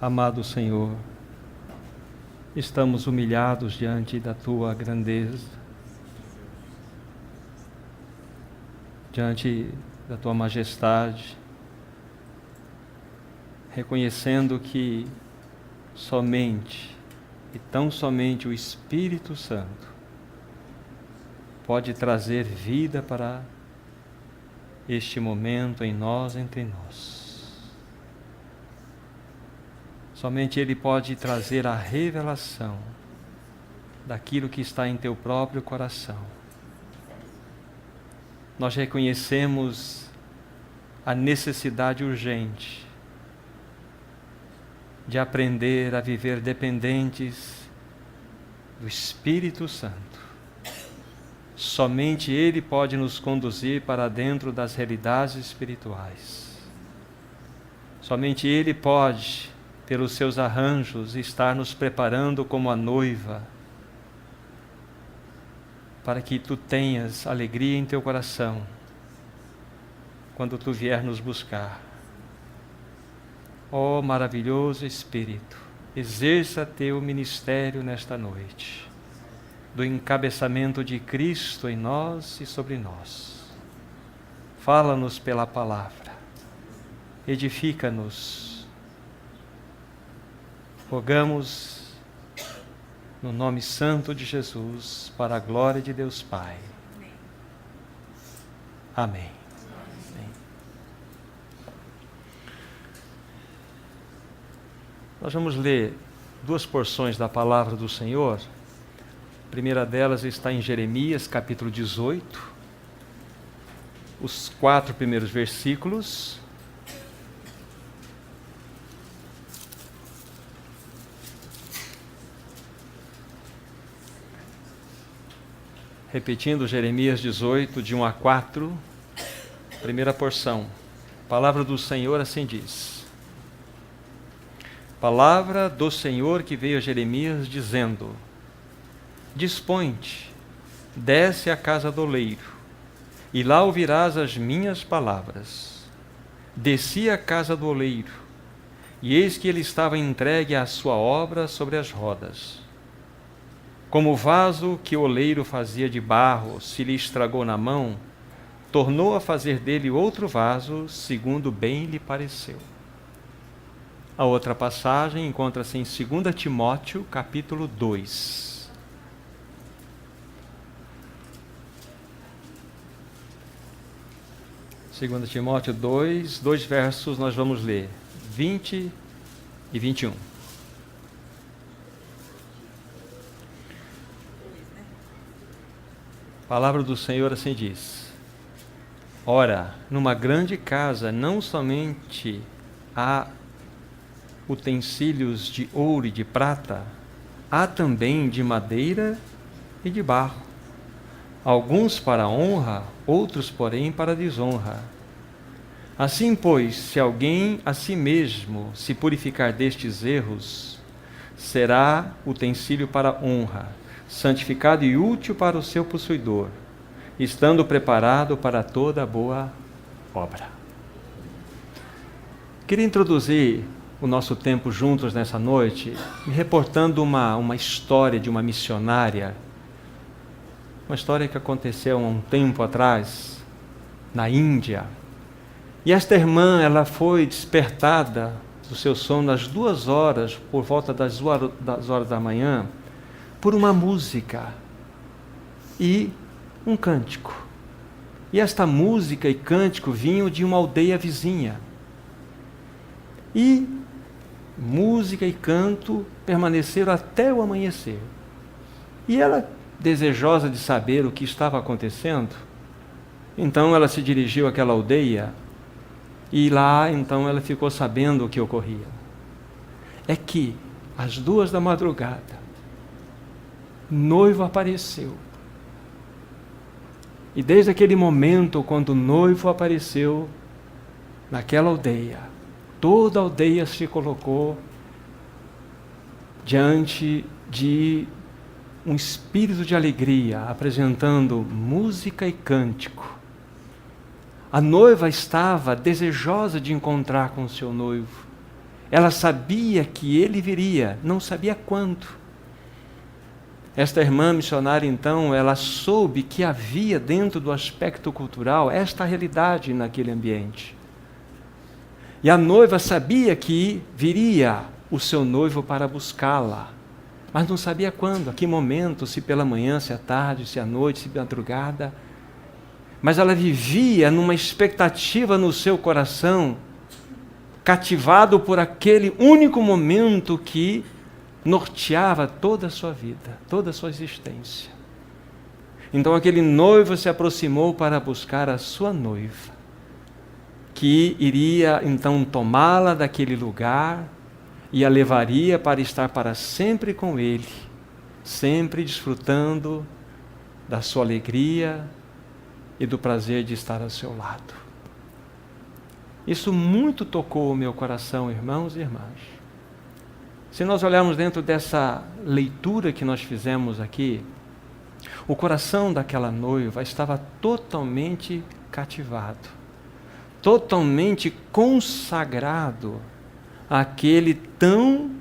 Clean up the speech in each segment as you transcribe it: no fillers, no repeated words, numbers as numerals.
Amado Senhor, estamos humilhados diante da Tua grandeza, diante da Tua majestade, reconhecendo que somente e tão somente o Espírito Santo pode trazer vida para este momento em nós, entre nós. Somente Ele pode trazer a revelação daquilo que está em Teu próprio coração. Nós reconhecemos a necessidade urgente de aprender a viver dependentes do Espírito Santo. Somente Ele pode nos conduzir para dentro das realidades espirituais. Somente Ele pode, pelos seus arranjos, estar nos preparando como a noiva, para que Tu tenhas alegria em Teu coração, quando Tu vier nos buscar. Ó maravilhoso Espírito, exerça Teu ministério nesta noite, do encabeçamento de Cristo em nós e sobre nós. Fala-nos pela palavra, edifica-nos. Rogamos no nome santo de Jesus, para a glória de Deus Pai. Amém. Amém. Nós vamos ler duas porções da palavra do Senhor. A primeira delas está em Jeremias, capítulo 18, os 4 primeiros versículos. Repetindo, Jeremias 18, de 1 a 4, primeira porção. A palavra do Senhor assim diz: Palavra do Senhor que veio a Jeremias dizendo: Dispõe-te, desce à casa do oleiro, e lá ouvirás as minhas palavras. Desci à casa do oleiro, e eis que ele estava entregue à sua obra sobre as rodas. Como o vaso que o oleiro fazia de barro se lhe estragou na mão, tornou a fazer dele outro vaso, segundo bem lhe pareceu. A outra passagem encontra-se em 2 Timóteo, capítulo 2. Segundo Timóteo 2, 2 versos nós vamos ler, 20 e 21. A palavra do Senhor assim diz: Ora, numa grande casa não somente há utensílios de ouro e de prata, há também de madeira e de barro, alguns para honra, outros, porém, para desonra. Assim, pois, se alguém a si mesmo se purificar destes erros, será utensílio para honra, santificado e útil para o seu possuidor, estando preparado para toda boa obra. Queria introduzir o nosso tempo juntos nessa noite, me reportando uma história de uma missionária, uma história que aconteceu há um tempo atrás, na Índia. E esta irmã, ela foi despertada do seu sono às 2 horas, por volta das horas da manhã, por uma música e um cântico. E esta música e cântico vinham de uma aldeia vizinha. E música e canto permaneceram até o amanhecer. E ela, desejosa de saber o que estava acontecendo, então ela se dirigiu àquela aldeia, e lá então ela ficou sabendo o que ocorria. É que, às 2 da madrugada, noivo apareceu. E desde aquele momento, quando o noivo apareceu naquela aldeia, toda a aldeia se colocou diante de um espírito de alegria, apresentando música e cântico. A noiva estava desejosa de encontrar com o seu noivo. Ela sabia que ele viria, não sabia quando. Esta irmã missionária, então, ela soube que havia dentro do aspecto cultural esta realidade naquele ambiente. E a noiva sabia que viria o seu noivo para buscá-la, mas não sabia quando, a que momento, se pela manhã, se à tarde, se à noite, se madrugada. Mas ela vivia numa expectativa no seu coração, cativado por aquele único momento que norteava toda a sua vida, toda a sua existência. Então aquele noivo se aproximou para buscar a sua noiva, que iria então tomá-la daquele lugar e a levaria para estar para sempre com ele, sempre desfrutando da sua alegria e do prazer de estar ao seu lado. Isso muito tocou o meu coração, irmãos e irmãs. Se nós olharmos dentro dessa leitura que nós fizemos aqui, o coração daquela noiva estava totalmente cativado, totalmente consagrado àquele tão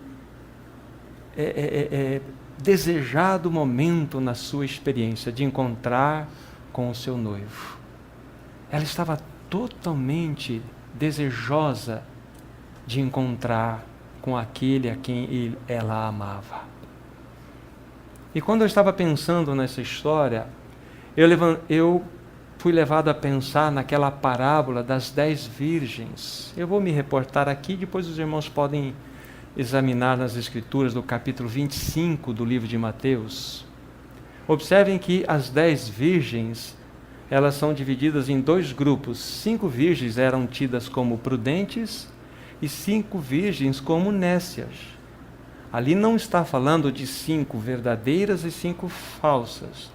desejado momento na sua experiência de encontrar com o seu noivo. Ela estava totalmente desejosa de encontrar com aquele a quem ela amava. E quando eu estava pensando nessa história, eu fui levado a pensar naquela parábola das 10 virgens. Eu vou me reportar aqui, depois os irmãos podem examinar nas Escrituras do capítulo 25 do livro de Mateus. Observem que as 10 virgens, elas são divididas em 2 grupos. 5 virgens eram tidas como prudentes e 5 virgens como nécias. Ali não está falando de 5 verdadeiras e 5 falsas,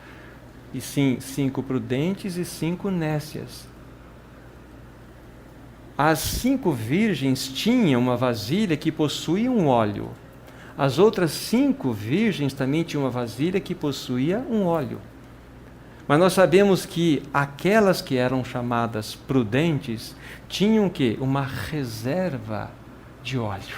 e sim 5 prudentes e 5 nécias. As 5 virgens tinham uma vasilha que possuía um óleo. As outras 5 virgens também tinham uma vasilha que possuía um óleo. Mas nós sabemos que aquelas que eram chamadas prudentes tinham que uma reserva de óleo.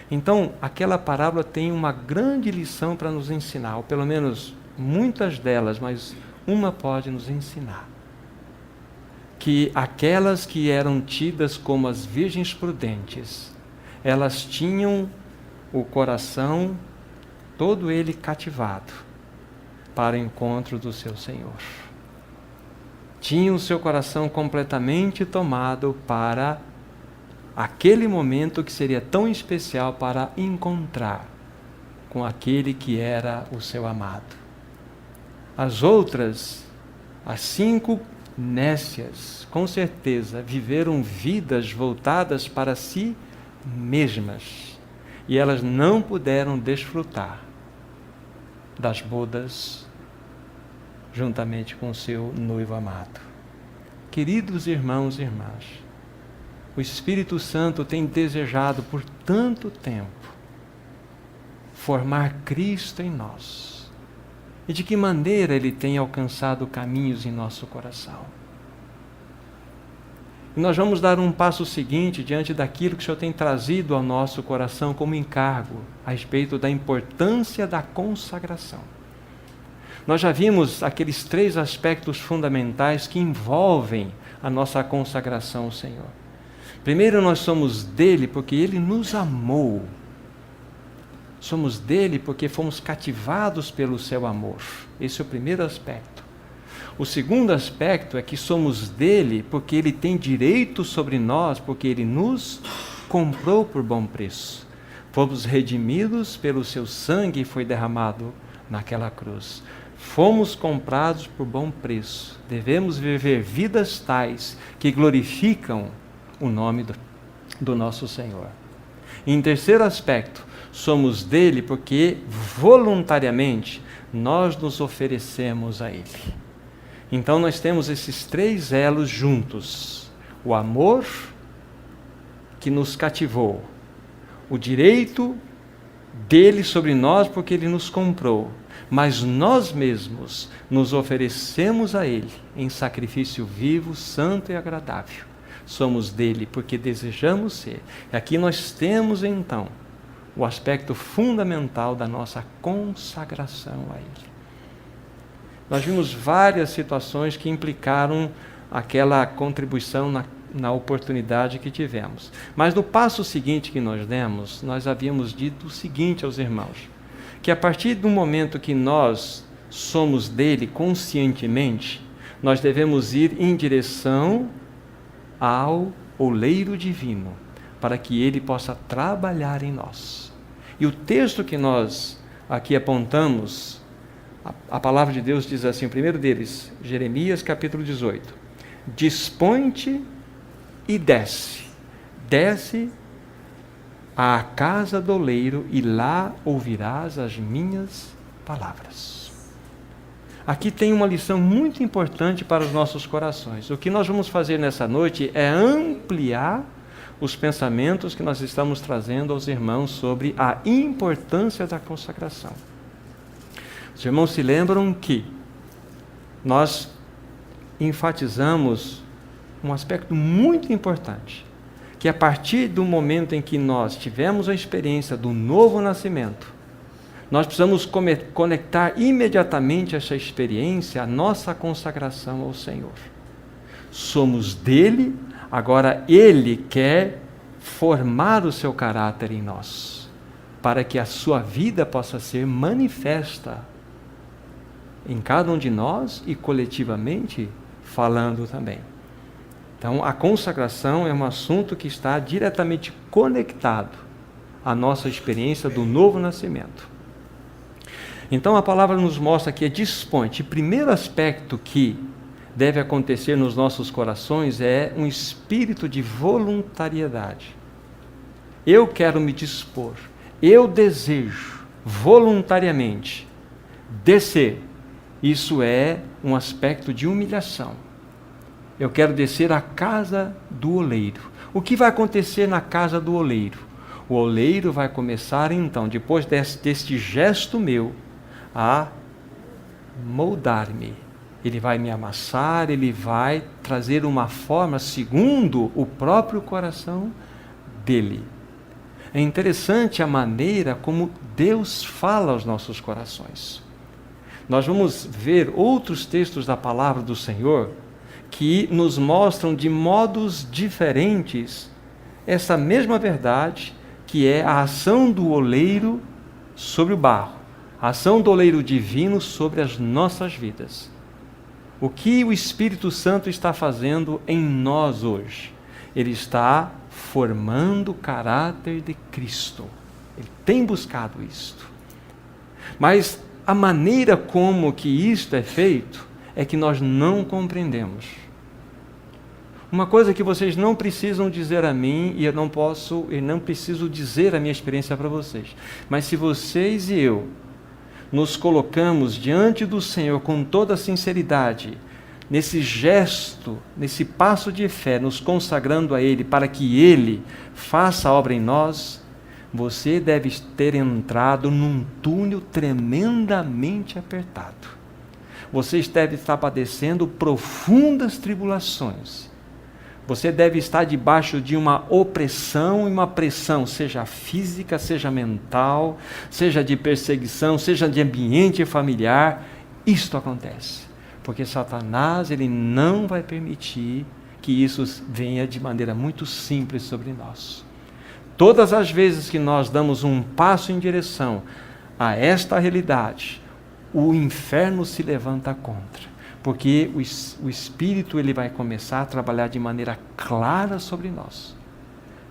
Então, aquela parábola tem uma grande lição para nos ensinar, ou pelo menos muitas delas, mas uma pode nos ensinar. Que aquelas que eram tidas como as virgens prudentes, elas tinham o coração todo ele cativado para o encontro do seu Senhor. Tinham o seu coração completamente tomado para aquele momento que seria tão especial para encontrar com aquele que era o seu amado. As outras, as 5 nécias, com certeza, viveram vidas voltadas para si mesmas, e elas não puderam desfrutar das bodas juntamente com seu noivo amado. Queridos irmãos e irmãs, o Espírito Santo tem desejado por tanto tempo formar Cristo em nós. E de que maneira Ele tem alcançado caminhos em nosso coração. E nós vamos dar um passo seguinte diante daquilo que o Senhor tem trazido ao nosso coração como encargo a respeito da importância da consagração. Nós já vimos aqueles 3 aspectos fundamentais que envolvem a nossa consagração ao Senhor. Primeiro, nós somos dele porque Ele nos amou. Somos dele porque fomos cativados pelo seu amor. Esse é o primeiro aspecto. O segundo aspecto é que somos dele porque ele tem direito sobre nós, porque ele nos comprou por bom preço. Fomos redimidos pelo seu sangue que foi derramado naquela cruz. Fomos comprados por bom preço. Devemos viver vidas tais que glorificam o nome do nosso Senhor. E em terceiro aspecto, somos dele porque voluntariamente nós nos oferecemos a ele. Então nós temos esses 3 elos juntos: o amor que nos cativou, o direito dele sobre nós porque ele nos comprou, mas nós mesmos nos oferecemos a ele em sacrifício vivo, santo e agradável. somos dele, porque desejamos ser. E aqui nós temos então o aspecto fundamental da nossa consagração a ele. Nós vimos várias situações que implicaram aquela contribuição na oportunidade que tivemos. Mas no passo seguinte que nós demos, nós havíamos dito o seguinte aos irmãos, que a partir do momento que nós somos dele conscientemente, nós devemos ir em direção ao oleiro divino, para que ele possa trabalhar em nós. E o texto que nós aqui apontamos, a palavra de Deus diz assim, o primeiro deles, Jeremias capítulo 18, dispõe-te e desce à casa do oleiro e lá ouvirás as minhas palavras. Aqui tem uma lição muito importante para os nossos corações. O que nós vamos fazer nessa noite é ampliar os pensamentos que nós estamos trazendo aos irmãos sobre a importância da consagração. Os irmãos se lembram que nós enfatizamos um aspecto muito importante, que a partir do momento em que nós tivemos a experiência do novo nascimento, nós precisamos conectar imediatamente essa experiência à nossa consagração ao Senhor. Somos dele, agora ele quer formar o seu caráter em nós, para que a sua vida possa ser manifesta em cada um de nós e coletivamente falando também. Então, a consagração é um assunto que está diretamente conectado à nossa experiência do novo nascimento. Então, a palavra nos mostra que é dispõe-te. O primeiro aspecto que deve acontecer nos nossos corações é um espírito de voluntariedade. Eu quero me dispor, eu desejo voluntariamente descer. Isso é um aspecto de humilhação. Eu quero descer à casa do oleiro. O que vai acontecer na casa do oleiro? O oleiro vai começar então, depois deste gesto meu, a moldar-me. Ele vai me amassar, ele vai trazer uma forma segundo o próprio coração dele. É interessante a maneira como Deus fala aos nossos corações. Nós vamos ver outros textos da palavra do Senhor que nos mostram de modos diferentes essa mesma verdade, que é a ação do oleiro sobre o barro, a ação do oleiro divino sobre as nossas vidas. O que o Espírito Santo está fazendo em nós hoje? Ele está formando o caráter de Cristo. Ele tem buscado isto. Mas a maneira como que isto é feito é que nós não compreendemos. Uma coisa que vocês não precisam dizer a mim, e eu não preciso dizer a minha experiência para vocês. Mas se vocês e eu nos colocamos diante do Senhor com toda a sinceridade, nesse gesto, nesse passo de fé, nos consagrando a Ele, para que Ele faça a obra em nós, você deve ter entrado num túnel tremendamente apertado. Você deve estar padecendo profundas tribulações. Você deve estar debaixo de uma opressão e uma pressão, seja física, seja mental, seja de perseguição, seja de ambiente familiar. Isto acontece, porque Satanás ele não vai permitir que isso venha de maneira muito simples sobre nós. Todas as vezes que nós damos um passo em direção a esta realidade, o inferno se levanta contra. Porque o Espírito ele vai começar a trabalhar de maneira clara sobre nós,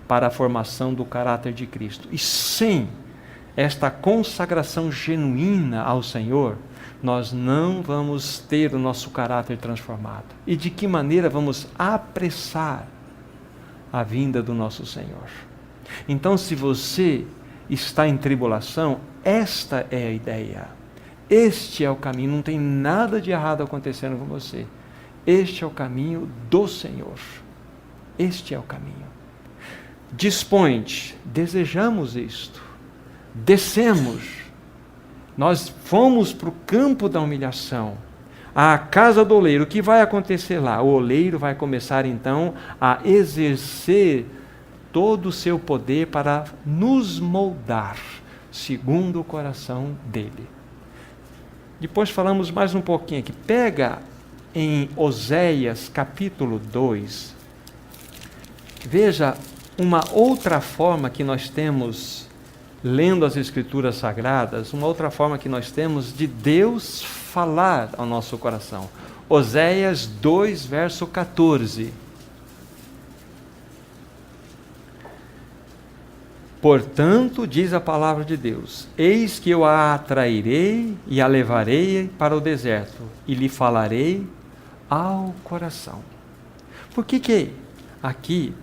para a formação do caráter de Cristo. E sem esta consagração genuína ao Senhor, nós não vamos ter o nosso caráter transformado. E de que maneira vamos apressar a vinda do nosso Senhor? Então, se você está em tribulação, esta é a ideia. Este é o caminho, não tem nada de errado acontecendo com você. Este é o caminho do Senhor. Este é o caminho. Dispõe-te, desejamos isto. Descemos. Nós fomos para o campo da humilhação. A casa do oleiro, o que vai acontecer lá? O oleiro vai começar então a exercer todo o seu poder para nos moldar, segundo o coração dele. Depois falamos mais um pouquinho aqui. Pega em Oséias capítulo 2, veja uma outra forma que nós temos, lendo as Escrituras Sagradas, uma outra forma que nós temos de Deus falar ao nosso coração. Oséias 2, verso 14. Portanto, diz a palavra de Deus, eis que eu a atrairei e a levarei para o deserto, e lhe falarei ao coração. Por que aqui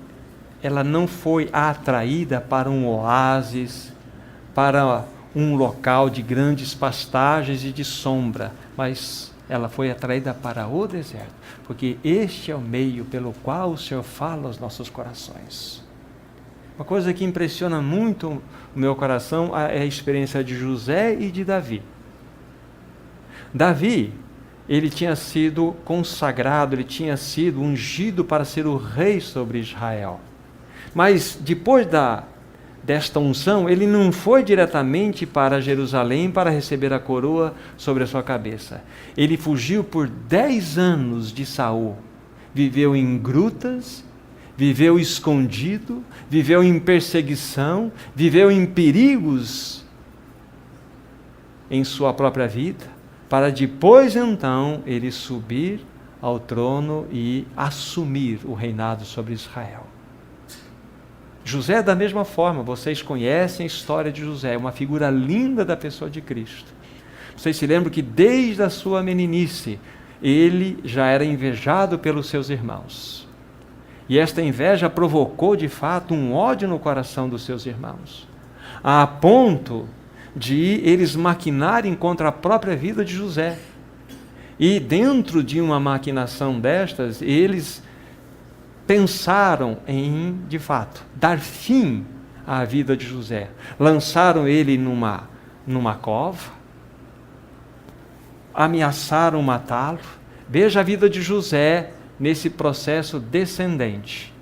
ela não foi atraída para um oásis, para um local de grandes pastagens e de sombra, mas ela foi atraída para o deserto, porque este é o meio pelo qual o Senhor fala aos nossos corações. Uma coisa que impressiona muito o meu coração é a experiência de José e de Davi. Davi, ele tinha sido consagrado, ele tinha sido ungido para ser o rei sobre Israel. Mas depois desta unção, ele não foi diretamente para Jerusalém para receber a coroa sobre a sua cabeça. Ele fugiu por 10 anos de Saul, viveu em grutas, viveu escondido, viveu em perseguição, viveu em perigos em sua própria vida, para depois então ele subir ao trono e assumir o reinado sobre Israel. José, da mesma forma, vocês conhecem a história de José, uma figura linda da pessoa de Cristo. Vocês se lembram que desde a sua meninice, ele já era invejado pelos seus irmãos. E esta inveja provocou, de fato, um ódio no coração dos seus irmãos, a ponto de eles maquinarem contra a própria vida de José. E dentro de uma maquinação destas, eles pensaram em, de fato, dar fim à vida de José. Lançaram ele numa cova, ameaçaram matá-lo. Veja a vida de José nesse processo descendente.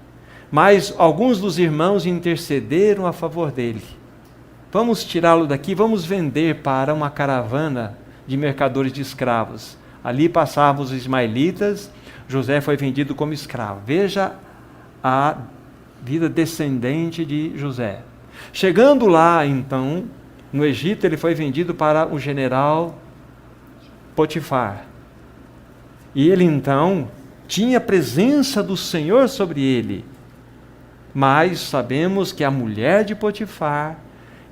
Mas alguns dos irmãos intercederam a favor dele. Vamos tirá-lo daqui, vamos vender para uma caravana de mercadores de escravos. Ali passavam os ismaelitas, José foi vendido como escravo. Veja a vida descendente de José. Chegando lá, então, no Egito, ele foi vendido para o general Potifar. E ele, então, tinha a presença do Senhor sobre ele. Mas sabemos que a mulher de Potifar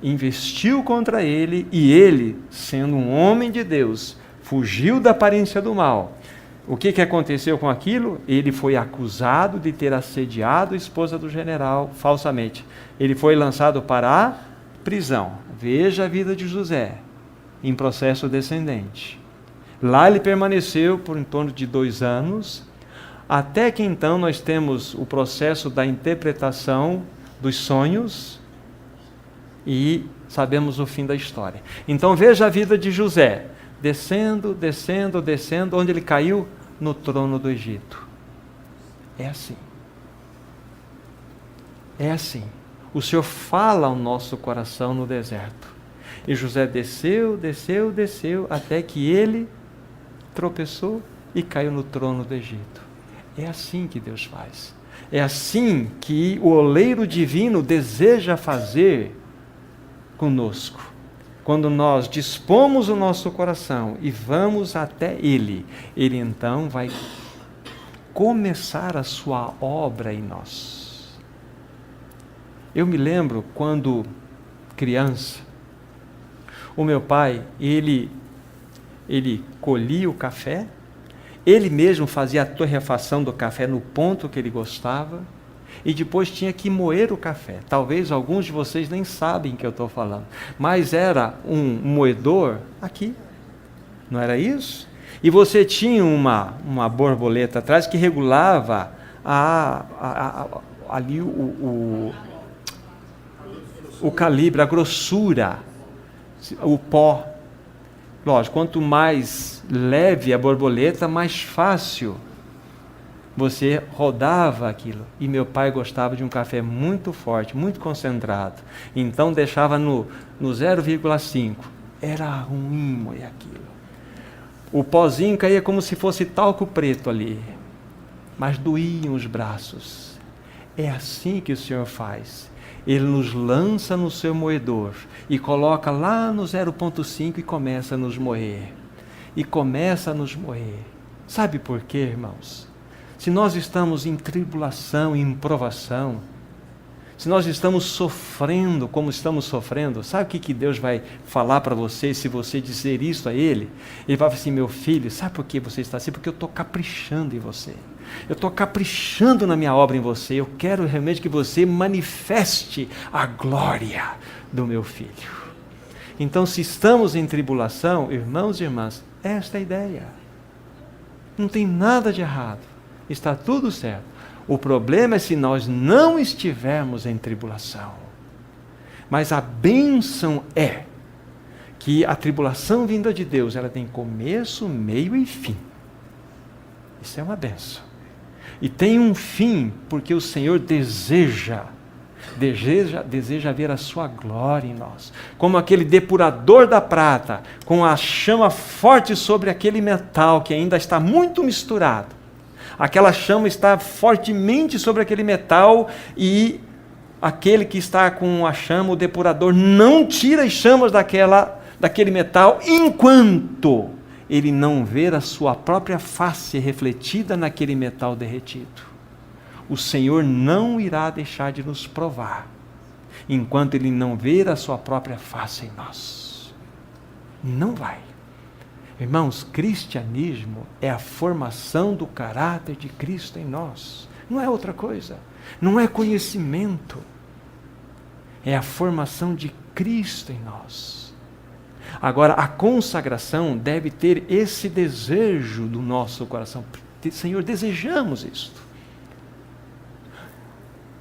investiu contra ele e ele, sendo um homem de Deus, fugiu da aparência do mal. O que aconteceu com aquilo? Ele foi acusado de ter assediado a esposa do general falsamente. Ele foi lançado para a prisão. Veja a vida de José, em processo descendente. Lá ele permaneceu por em torno de 2 anos, até que então nós temos o processo da interpretação dos sonhos e sabemos o fim da história. Então veja a vida de José, descendo, onde ele caiu? No trono do Egito. É assim. É assim. O Senhor fala ao nosso coração no deserto. E José desceu, até que ele tropeçou e caiu no trono do Egito. É assim que Deus faz. É assim que o oleiro divino deseja fazer conosco. Quando nós dispomos o nosso coração e vamos até Ele, Ele então vai começar a sua obra em nós. Eu me lembro quando criança, o meu pai, ele colhia o café, ele mesmo fazia a torrefação do café no ponto que ele gostava, e depois tinha que moer o café. Talvez alguns de vocês nem sabem que eu estou falando, mas era um moedor aqui, não era isso? E você tinha uma borboleta atrás que regulava ali o calibre, a grossura, o pó. Lógico, quanto mais leve a borboleta, mais fácil você rodava aquilo. E meu pai gostava de um café muito forte, muito concentrado. Então deixava no 0,5. Era ruim moer aquilo. O pozinho caía como se fosse talco preto ali. Mas doíam os braços. É assim que o Senhor faz. Ele nos lança no seu moedor e coloca lá no 0,5 e começa a nos moer. E começa a nos moer. Sabe por quê, irmãos? Se nós estamos em tribulação, em provação, se nós estamos sofrendo como estamos sofrendo, sabe o que Deus vai falar para você se você dizer isso a Ele? Ele vai falar assim: meu filho, sabe por que você está assim? Porque eu estou caprichando em você. Eu estou caprichando na minha obra em você. Eu quero realmente que você manifeste a glória do meu filho. Então, se estamos em tribulação, irmãos e irmãs, esta é a ideia. Não tem nada de errado. Está tudo certo. O problema é se nós não estivermos em tribulação. Mas a bênção é que a tribulação vinda de Deus, ela tem começo, meio e fim. Isso é uma bênção. E tem um fim, porque o Senhor deseja ver a sua glória em nós. Como aquele depurador da prata, com a chama forte sobre aquele metal que ainda está muito misturado. Aquela chama está fortemente sobre aquele metal e aquele que está com a chama, o depurador, não tira as chamas daquele metal enquanto ele não ver a sua própria face refletida naquele metal derretido. O Senhor não irá deixar de nos provar enquanto ele não ver a sua própria face em nós. Não vai. Irmãos, cristianismo é a formação do caráter de Cristo em nós. Não é outra coisa. Não é conhecimento. É a formação de Cristo em nós. Agora, a consagração deve ter esse desejo do nosso coração. Senhor, desejamos isto.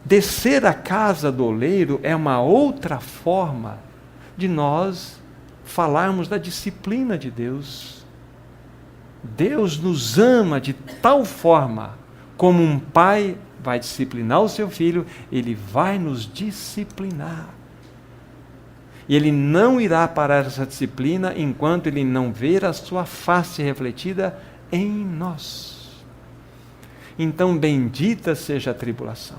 Descer a casa do oleiro é uma outra forma de nós falarmos da disciplina de Deus. Deus nos ama de tal forma, como um pai vai disciplinar o seu filho, ele vai nos disciplinar. E ele não irá parar essa disciplina enquanto ele não ver a sua face refletida em nós. Então, bendita seja a tribulação.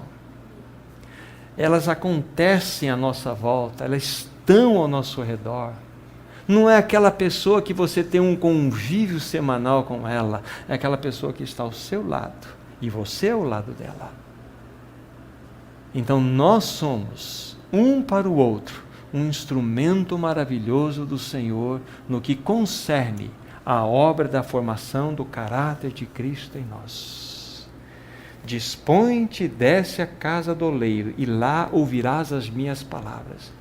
Elas acontecem à nossa volta, elas estão ao nosso redor. Não é aquela pessoa que você tem um convívio semanal com ela, é aquela pessoa que está ao seu lado e você ao lado dela. Então nós somos, um para o outro, um instrumento maravilhoso do Senhor no que concerne a obra da formação do caráter de Cristo em nós. Dispõe-te e desce à casa do oleiro, e lá ouvirás as minhas palavras.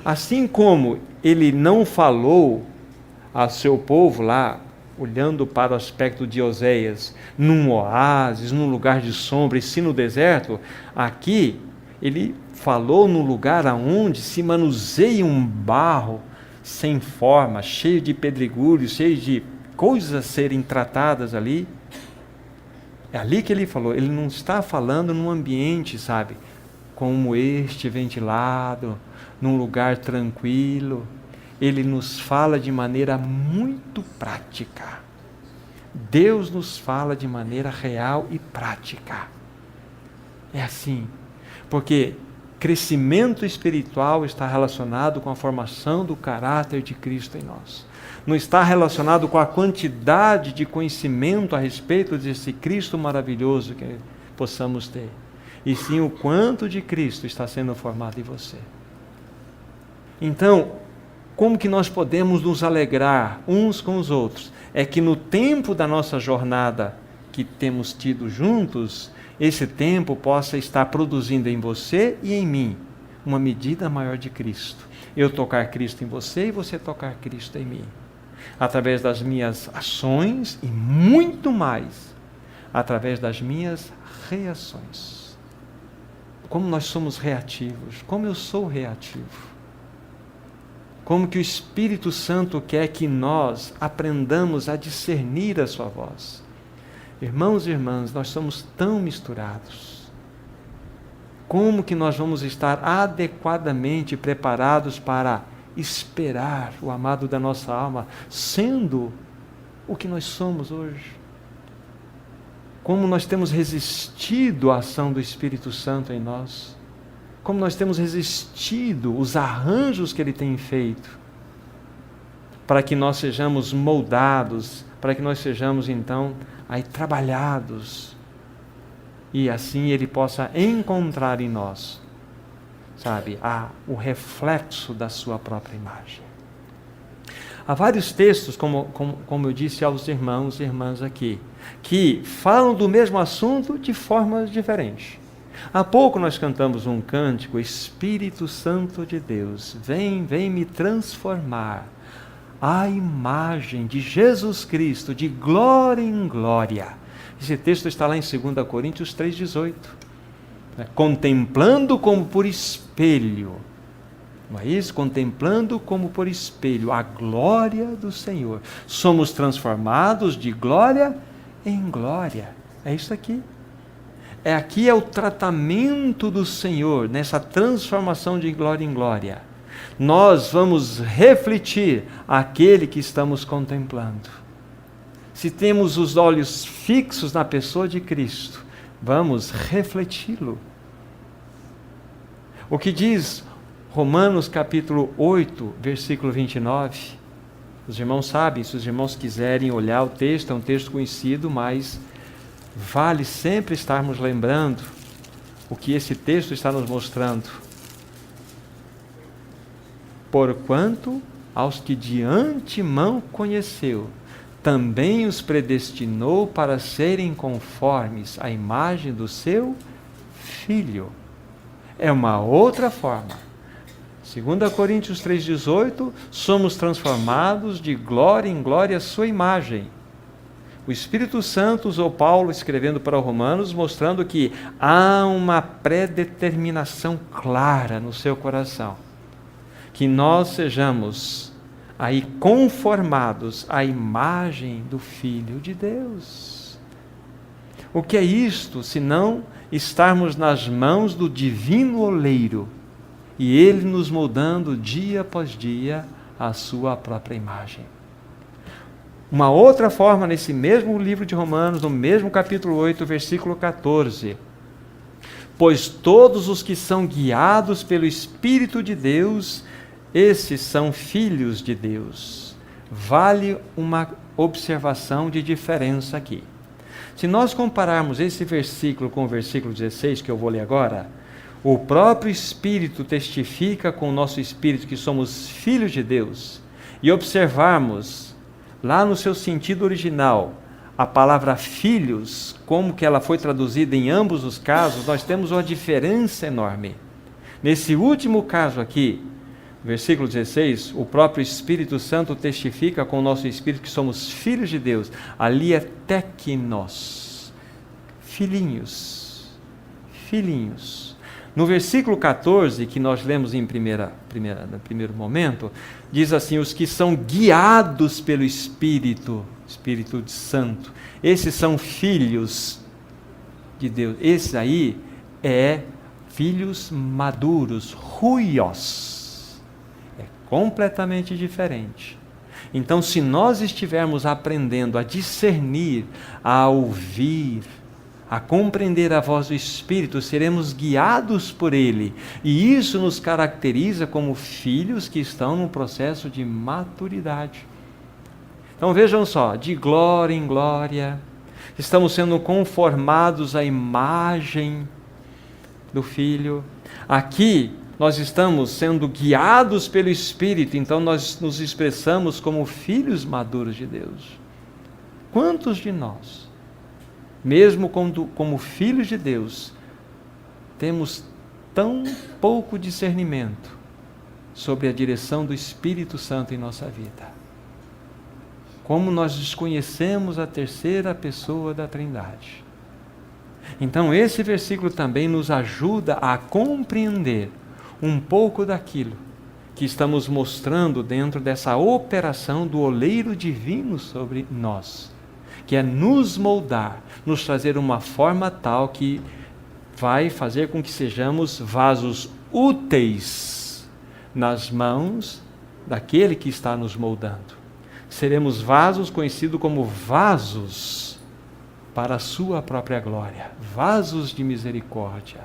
Assim como ele não falou ao seu povo lá, olhando para o aspecto de Oséias, num oásis, num lugar de sombra, e sim no deserto, aqui ele falou no lugar aonde se manuseia um barro sem forma, cheio de pedregulhos, cheio de coisas a serem tratadas ali. É ali que ele falou. Ele não está falando num ambiente, sabe, como este, ventilado, num lugar tranquilo. Ele nos fala de maneira muito prática. Deus nos fala de maneira real e prática. É assim, porque crescimento espiritual está relacionado com a formação do caráter de Cristo em nós. Não está relacionado com a quantidade de conhecimento a respeito desse Cristo maravilhoso que possamos ter, e sim o quanto de Cristo está sendo formado em você. Então, como que nós podemos nos alegrar uns com os outros? É que no tempo da nossa jornada que temos tido juntos, esse tempo possa estar produzindo em você e em mim uma medida maior de Cristo. Eu tocar Cristo em você e você tocar Cristo em mim. Através das minhas ações e muito mais, através das minhas reações. Como nós somos reativos, como eu sou reativo. como que o Espírito Santo quer que nós aprendamos a discernir a sua voz. Irmãos e irmãs, nós somos tão misturados. Como que nós vamos estar adequadamente preparados para esperar o amado da nossa alma, sendo o que nós somos hoje? Como nós temos resistido à ação do Espírito Santo em nós? Como nós temos resistido os arranjos que Ele tem feito para que nós sejamos moldados, para que nós sejamos então aí trabalhados e assim Ele possa encontrar em nós, sabe, o reflexo da sua própria imagem. Há vários textos, como eu disse aos irmãos e irmãs aqui, que falam do mesmo assunto de formas diferentes. Há pouco nós cantamos um cântico, Espírito Santo de Deus, vem me transformar à imagem de Jesus Cristo, de glória em glória. Esse texto está lá em 2 Coríntios 3,18. Contemplando como por espelho, não é isso? Contemplando como por espelho a glória do Senhor. Somos transformados de glória em glória. É isso aqui. Aqui é o tratamento do Senhor, nessa transformação de glória em glória. Nós vamos refletir aquele que estamos contemplando. Se temos os olhos fixos na pessoa de Cristo, vamos refleti-lo. O que diz Romanos capítulo 8, versículo 29, os irmãos sabem, se os irmãos quiserem olhar o texto, é um texto conhecido, mas vale sempre estarmos lembrando o que esse texto está nos mostrando. Porquanto aos que de antemão conheceu, também os predestinou para serem conformes à imagem do seu Filho. É uma outra forma. 2 Coríntios 3,18, somos transformados de glória em glória à sua imagem. O Espírito Santo usou Paulo escrevendo para os Romanos, mostrando que há uma predeterminação clara no seu coração. Que nós sejamos aí conformados à imagem do Filho de Deus. O que é isto, senão estarmos nas mãos do divino oleiro, e Ele nos moldando dia após dia a sua própria imagem. Uma outra forma, nesse mesmo livro de Romanos, no mesmo capítulo 8, versículo 14. Pois todos os que são guiados pelo Espírito de Deus, esses são filhos de Deus. Vale uma observação de diferença aqui. Se nós compararmos esse versículo com o versículo 16, que eu vou ler agora, o próprio Espírito testifica com o nosso Espírito que somos filhos de Deus, e observarmos lá no seu sentido original, a palavra filhos, como que ela foi traduzida em ambos os casos, nós temos uma diferença enorme. Nesse último caso aqui, versículo 16, o próprio Espírito Santo testifica com o nosso Espírito que somos filhos de Deus. Ali é teknos, filhinhos, filhinhos. No versículo 14, que nós lemos no primeiro momento, diz assim, os que são guiados pelo Espírito Santo, esses são filhos de Deus. Esse aí é filhos maduros, huios. É completamente diferente. Então, se nós estivermos aprendendo a discernir, a ouvir, a compreender a voz do Espírito, seremos guiados por Ele. E isso nos caracteriza como filhos que estão num processo de maturidade. Então vejam só, de glória em glória, estamos sendo conformados à imagem do Filho. Aqui nós estamos sendo guiados pelo Espírito, então nós nos expressamos como filhos maduros de Deus. Quantos de nós, mesmo como filhos de Deus, temos tão pouco discernimento sobre a direção do Espírito Santo em nossa vida? Como nós desconhecemos a terceira pessoa da Trindade. Então esse versículo também nos ajuda a compreender um pouco daquilo que estamos mostrando dentro dessa operação do oleiro divino sobre nós, que é nos moldar, nos trazer uma forma tal que vai fazer com que sejamos vasos úteis nas mãos daquele que está nos moldando. Seremos vasos conhecidos como vasos para a sua própria glória, vasos de misericórdia.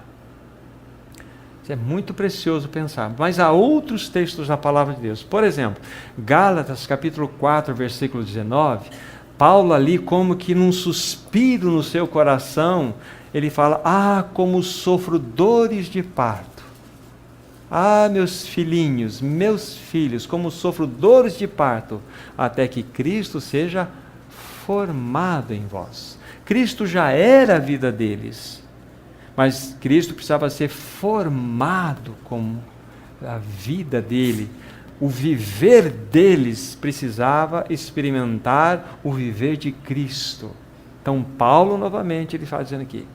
Isso é muito precioso pensar. Mas há outros textos da palavra de Deus. Por exemplo, Gálatas capítulo 4, versículo 19, Paulo ali, como que num suspiro no seu coração, ele fala: ah, como sofro dores de parto. Ah, meus filhinhos, meus filhos, como sofro dores de parto, até que Cristo seja formado em vós. Cristo já era a vida deles, mas Cristo precisava ser formado com a vida dele. O viver deles precisava experimentar o viver de Cristo. Então Paulo novamente ele está dizendo aqui: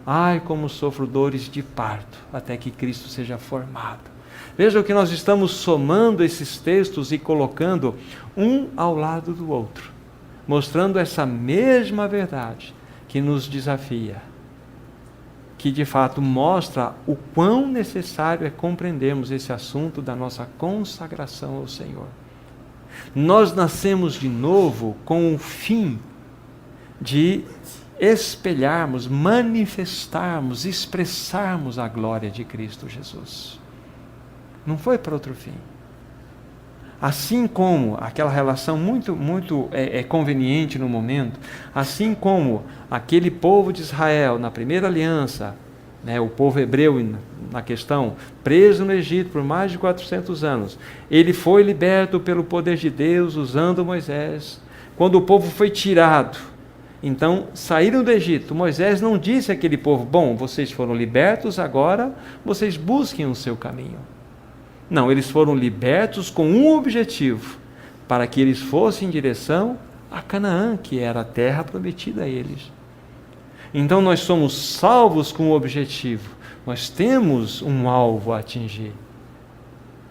ai, como sofro dores de parto, até que Cristo seja formado. Veja que nós estamos somando esses textos e colocando um ao lado do outro, mostrando essa mesma verdade que nos desafia, que de fato mostra o quão necessário é compreendermos esse assunto da nossa consagração ao Senhor. Nós nascemos de novo com o fim de espelharmos, manifestarmos, expressarmos a glória de Cristo Jesus. Não foi para outro fim. Assim como aquela relação muito conveniente no momento, assim como aquele povo de Israel na primeira aliança, o povo hebreu na questão, preso no Egito por mais de 400 anos, ele foi liberto pelo poder de Deus usando Moisés. Quando o povo foi tirado, então saíram do Egito, Moisés não disse àquele povo: bom, vocês foram libertos, agora vocês busquem o seu caminho. Não, eles foram libertos com um objetivo, para que eles fossem em direção a Canaã, que era a terra prometida a eles. Então nós somos salvos com um objetivo, nós temos um alvo a atingir.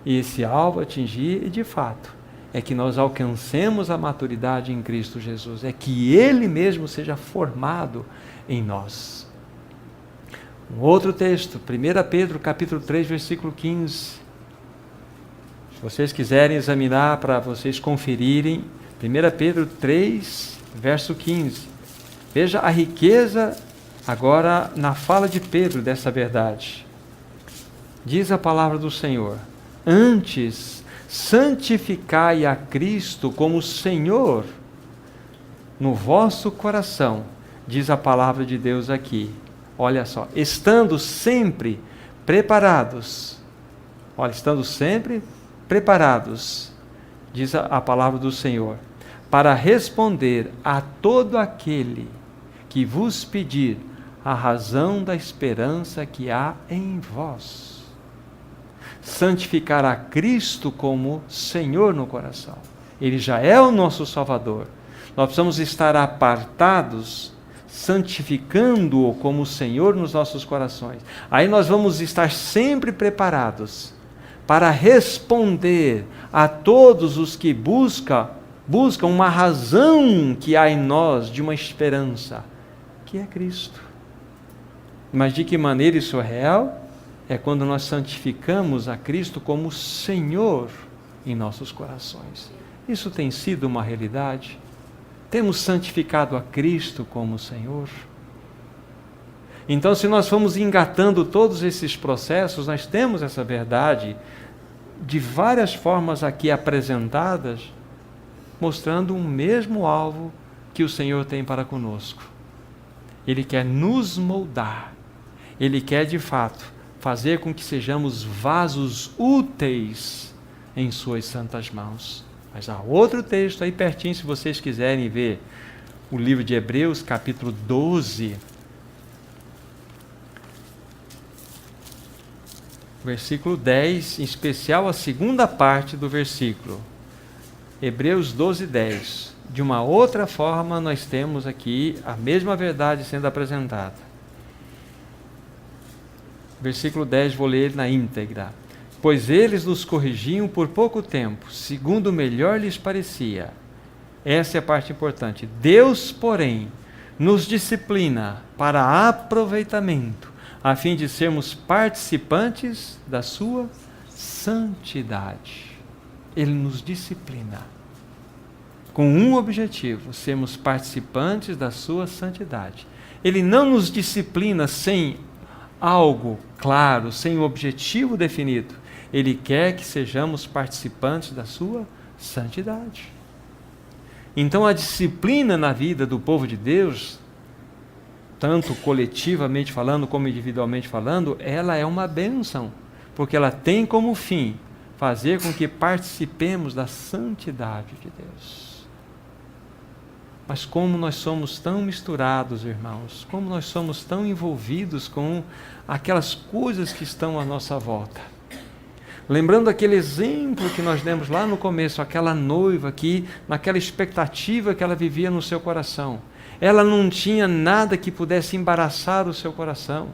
E esse alvo a atingir, de fato, é que nós alcancemos a maturidade em Cristo Jesus, é que Ele mesmo seja formado em nós. Um outro texto, 1 Pedro capítulo 3, versículo 15. Se vocês quiserem examinar para vocês conferirem, 1 Pedro 3, verso 15. Veja a riqueza agora na fala de Pedro dessa verdade. Diz a palavra do Senhor: antes, santificai a Cristo como Senhor no vosso coração, diz a palavra de Deus aqui. Olha só, estando sempre preparados. Olha, estando sempre preparados, diz a palavra do Senhor, para responder a todo aquele que vos pedir a razão da esperança que há em vós. Santificar a Cristo como Senhor no coração. Ele já é o nosso Salvador. Nós precisamos estar apartados, santificando-o como Senhor nos nossos corações. Aí nós vamos estar sempre preparados para responder a todos os que buscam uma razão que há em nós de uma esperança, que é Cristo. Mas de que maneira isso é real? É quando nós santificamos a Cristo como Senhor em nossos corações. Isso tem sido uma realidade? Temos santificado a Cristo como Senhor? Então, se nós formos engatando todos esses processos, nós temos essa verdade de várias formas aqui apresentadas, mostrando um mesmo alvo que o Senhor tem para conosco. Ele quer nos moldar. Ele quer, de fato, fazer com que sejamos vasos úteis em suas santas mãos. Mas há outro texto aí pertinho, se vocês quiserem ver, o livro de Hebreus, capítulo 12, versículo 10, em especial a segunda parte do versículo. Hebreus 12, 10. De uma outra forma, nós temos aqui a mesma verdade sendo apresentada. Versículo 10, vou ler na íntegra. pois eles nos corrigiam por pouco tempo, segundo melhor lhes parecia. Essa é a parte importante. Deus, porém, nos disciplina para aproveitamento, a fim de sermos participantes da sua santidade. Ele nos disciplina com um objetivo: sermos participantes da sua santidade. Ele não nos disciplina sem algo claro, sem um objetivo definido. Ele quer que sejamos participantes da sua santidade. Então a disciplina na vida do povo de Deus, tanto coletivamente falando como individualmente falando, ela é uma bênção, porque ela tem como fim fazer com que participemos da santidade de Deus. Mas como nós somos tão misturados, irmãos, como nós somos tão envolvidos com aquelas coisas que estão à nossa volta. Lembrando aquele exemplo que nós demos lá no começo, aquela noiva que, naquela expectativa que ela vivia no seu coração, ela não tinha nada que pudesse embaraçar o seu coração,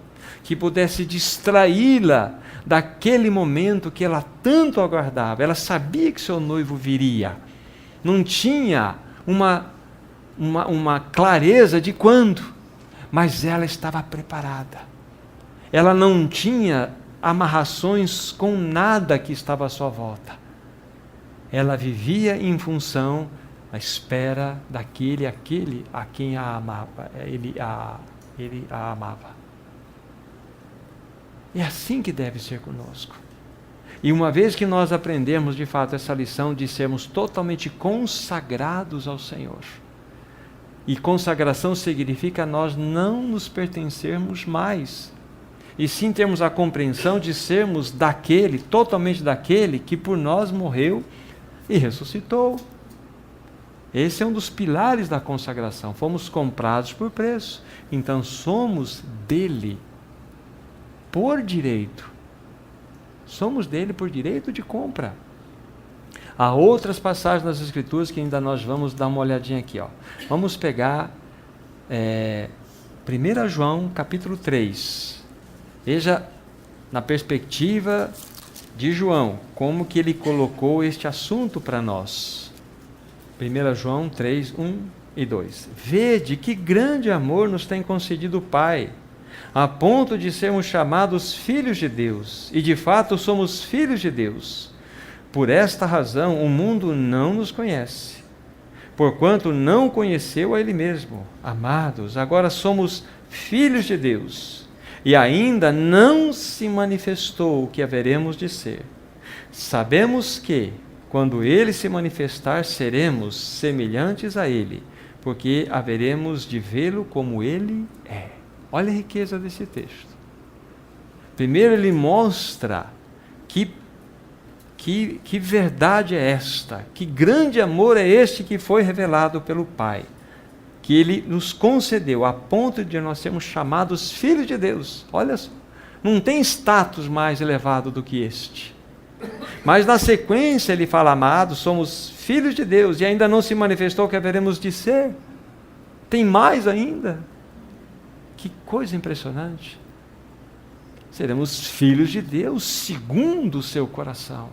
que pudesse distraí-la daquele momento que ela tanto aguardava. Ela sabia que seu noivo viria, não tinha uma clareza de quando, mas ela estava preparada. Ela não tinha amarrações com nada que estava à sua volta. Ela vivia em função da espera daquele a quem a amava. Ele a amava. É assim que deve ser conosco. E uma vez que nós aprendemos de fato essa lição de sermos totalmente consagrados ao Senhor, e consagração significa nós não nos pertencermos mais, e sim termos a compreensão de sermos totalmente daquele que por nós morreu e ressuscitou. Esse é um dos pilares da consagração. Fomos comprados por preço, então somos dele por direito. Somos dele por direito de compra. Há outras passagens nas Escrituras que ainda nós vamos dar uma olhadinha aqui. Vamos pegar 1 João capítulo 3. Veja, na perspectiva de João, como que ele colocou este assunto para nós. 1 João 3, 1 e 2. Vede que grande amor nos tem concedido o Pai, a ponto de sermos chamados filhos de Deus, e de fato somos filhos de Deus. Por esta razão o mundo não nos conhece, porquanto não conheceu a Ele mesmo. Amados, agora somos filhos de Deus, e ainda não se manifestou o que haveremos de ser. Sabemos que, quando Ele se manifestar, seremos semelhantes a Ele, porque haveremos de vê-lo como Ele é. Olha a riqueza desse texto. Primeiro ele mostra que verdade é esta, que grande amor é este que foi revelado pelo Pai, que Ele nos concedeu a ponto de nós sermos chamados filhos de Deus. Olha só, não tem status mais elevado do que este. Mas na sequência ele fala: amados, somos filhos de Deus, e ainda não se manifestou o que haveremos de ser. Tem mais ainda. Que coisa impressionante. Seremos filhos de Deus segundo o seu coração,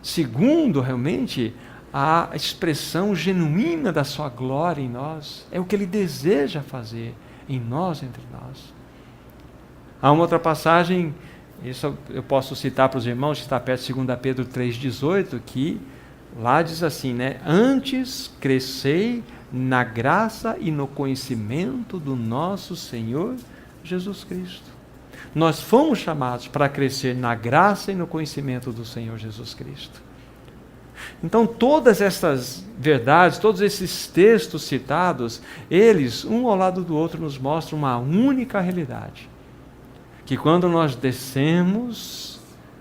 segundo realmente a expressão genuína da sua glória em nós. É o que Ele deseja fazer em nós, entre nós. Há uma outra passagem, isso eu posso citar para os irmãos, que está perto de 2 Pedro 3,18, que lá diz assim, antes crescei na graça e no conhecimento do nosso Senhor Jesus Cristo. Nós fomos chamados para crescer na graça e no conhecimento do Senhor Jesus Cristo. Então, todas essas verdades, todos esses textos citados, eles, um ao lado do outro, nos mostram uma única realidade. Que quando nós descemos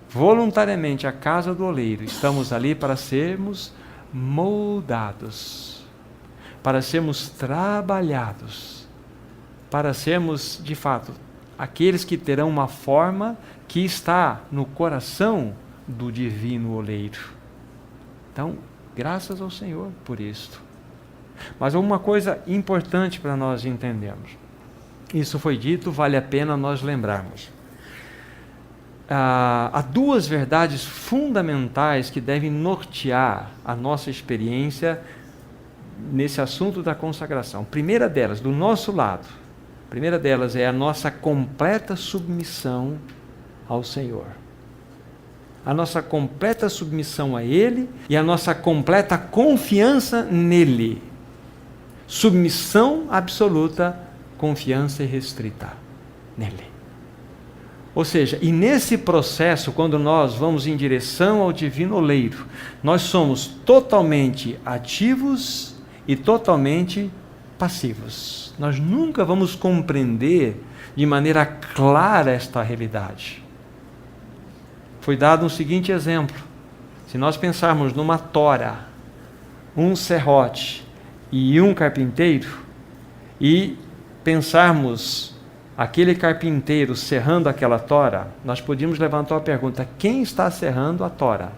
voluntariamente à casa do oleiro, estamos ali para sermos moldados, para sermos trabalhados, para sermos, de fato, aqueles que terão uma forma que está no coração do divino oleiro. Então, graças ao Senhor por isto. Mas uma coisa importante para nós entendermos. Isso foi dito, vale a pena nós lembrarmos. há duas verdades fundamentais que devem nortear a nossa experiência nesse assunto da consagração. A primeira delas, do nosso lado, a primeira delas é a nossa completa submissão ao Senhor. A nossa completa submissão a Ele e a nossa completa confiança nele. Submissão absoluta, confiança irrestrita nele. Ou seja, e nesse processo, quando nós vamos em direção ao divino oleiro, nós somos totalmente ativos e totalmente passivos. Nós nunca vamos compreender de maneira clara esta realidade. Foi dado um seguinte exemplo. Se nós pensarmos numa tora, um serrote e um carpinteiro, e pensarmos aquele carpinteiro serrando aquela tora, nós podíamos levantar a pergunta: quem está serrando a tora?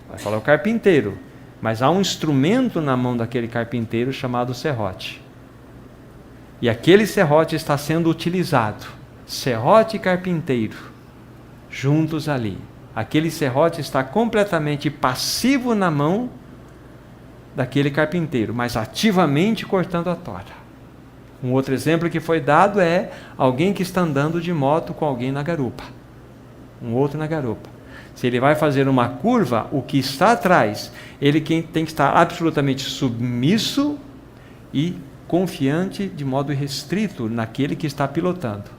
Vai falar o carpinteiro, mas há um instrumento na mão daquele carpinteiro chamado serrote. E aquele serrote está sendo utilizado. Serrote e carpinteiro juntos ali. Aquele serrote está completamente passivo na mão daquele carpinteiro, mas ativamente cortando a tora. Um outro exemplo que foi dado é alguém que está andando de moto com alguém na garupa. Um outro na garupa. Se ele vai fazer uma curva, o que está atrás, ele tem que estar absolutamente submisso e confiante de modo restrito naquele que está pilotando.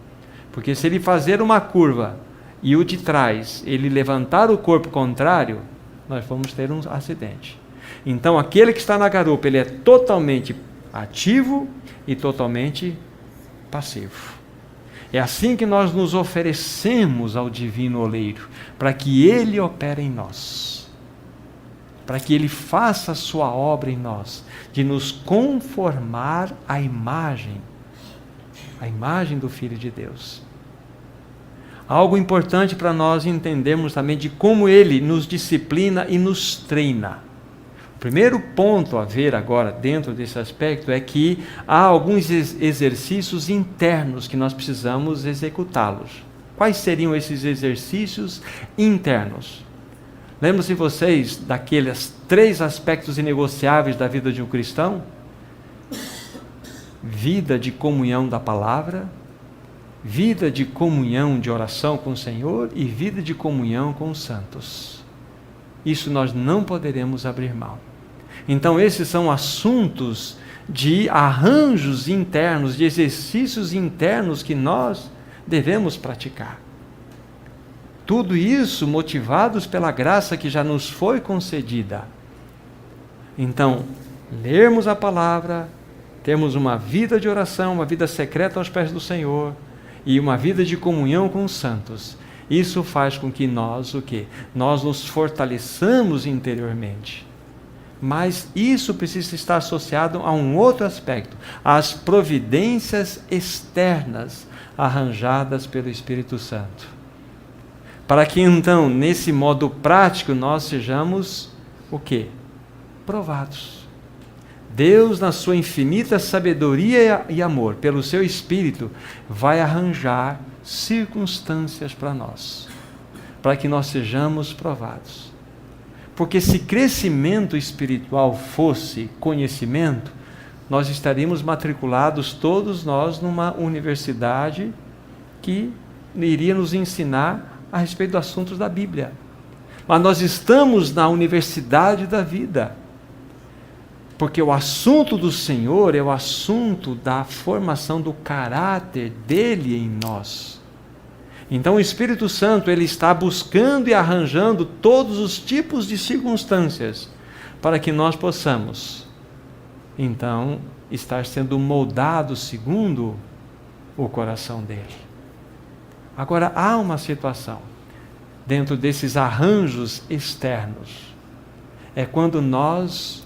Porque se ele fazer uma curva e o de trás, ele levantar o corpo contrário, nós vamos ter um acidente. Então, aquele que está na garupa, ele é totalmente ativo e totalmente passivo. É assim que nós nos oferecemos ao divino oleiro, para que ele opere em nós, para que ele faça a sua obra em nós, de nos conformar à imagem do Filho de Deus. Algo importante para nós entendermos também de como ele nos disciplina e nos treina. O primeiro ponto a ver agora dentro desse aspecto é que há alguns exercícios internos que nós precisamos executá-los. Quais seriam esses exercícios internos? Lembram-se vocês daqueles 3 aspectos inegociáveis da vida de um cristão? Vida de comunhão da palavra, vida de comunhão de oração com o Senhor e vida de comunhão com os santos. Isso nós não poderemos abrir mão. Então, esses são assuntos de arranjos internos, de exercícios internos que nós devemos praticar. Tudo isso motivados pela graça que já nos foi concedida. Então, lermos a palavra, termos uma vida de oração, uma vida secreta aos pés do Senhor e uma vida de comunhão com os santos. Isso faz com que nós, nós nos fortaleçamos interiormente. Mas isso precisa estar associado a um outro aspecto, às providências externas arranjadas pelo Espírito Santo. Para que então, nesse modo prático, nós sejamos provados. Deus, na sua infinita sabedoria e amor, pelo seu Espírito, vai arranjar circunstâncias para nós, para que nós sejamos provados. Porque se crescimento espiritual fosse conhecimento, nós estaríamos matriculados todos nós numa universidade que iria nos ensinar a respeito dos assuntos da Bíblia. Mas nós estamos na universidade da vida, porque o assunto do Senhor é o assunto da formação do caráter dele em nós. Então o Espírito Santo, ele está buscando e arranjando todos os tipos de circunstâncias para que nós possamos, então, estar sendo moldados segundo o coração dele. Agora, há uma situação dentro desses arranjos externos. É quando nós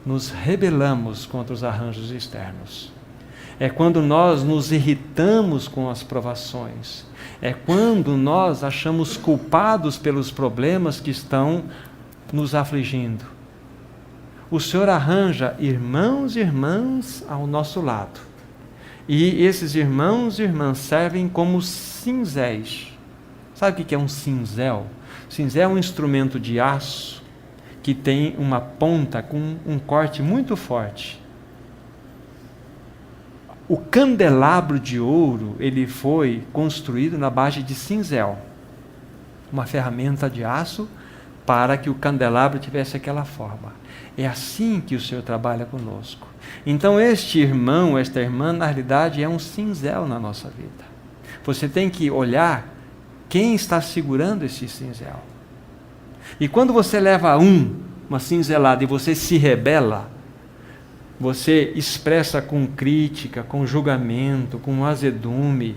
nos rebelamos contra os arranjos externos. É quando nós nos irritamos com as provações. É quando nós achamos culpados pelos problemas que estão nos afligindo. O Senhor arranja irmãos e irmãs ao nosso lado. E esses irmãos e irmãs servem como cinzéis. Sabe o que é um cinzel? Cinzel é um instrumento de aço que tem uma ponta com um corte muito forte. O candelabro de ouro, ele foi construído na base de cinzel, uma ferramenta de aço para que o candelabro tivesse aquela forma. É assim que o Senhor trabalha conosco. Então este irmão, esta irmã, na realidade é um cinzel na nossa vida. Você tem que olhar quem está segurando esse cinzel. E quando você leva uma cinzelada e você se rebela, você expressa com crítica, com julgamento, com azedume,